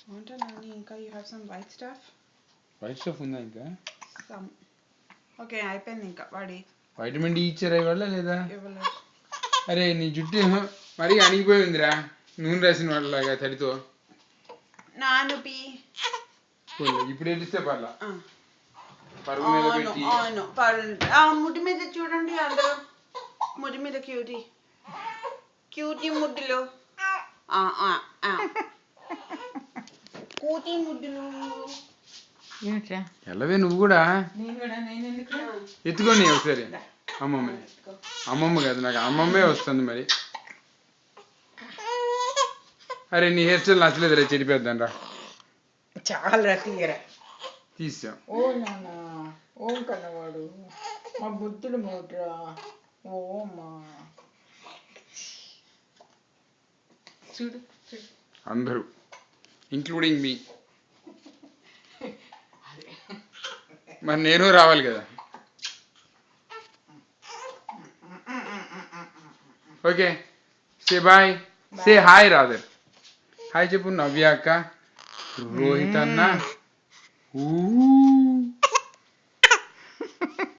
Want Nani, Inka, you have some white stuff? White stuff ఉందా ఇంకా? Some. Okay, అయిపోయింది ఇంకా వాడి. వైటమిన్ డి ఇచ్చారా ఇవాళ లేదా? ఇవ్వలేదు. అరే నీ జుట్టు మరీ అణిగిపోయి ఉందిరా, నూనె రాసిన వాళ్ళలాగా తడితో. నాను పి. ఇప్పుడు ఏడిస్తే పర్లా. పరుగు మీద పెట్టి. అవును ముడి మీద చూడండి అందరూ, ముడి మీద క్యూటీ ముడ్డులు, కూటి ముడ్డులు. ఎల్లవే నువ్వు కూడా ఎత్తుకోండి ఒకసారి. అమ్మమ్మ కాదు, నాకు అమ్మమ్మే వస్తుంది మరి. అరే నీ హెయిర్ స్టైల్ నచ్చలేదు రా, చెడిపోద్దాం రా. చాలా తీసా. ఓ నాన్న ఓం కన్నవాడు మా బుద్ధుడు మోడ్రా. ఓ మా చూడు అందరూ ఇంక్లూడింగ్ మీ. మరి నేను రావాలి కదా. Okay say bye, say hi rather. Hi చెప్పు నవ్య అక్క, రోహిత్ అన్న.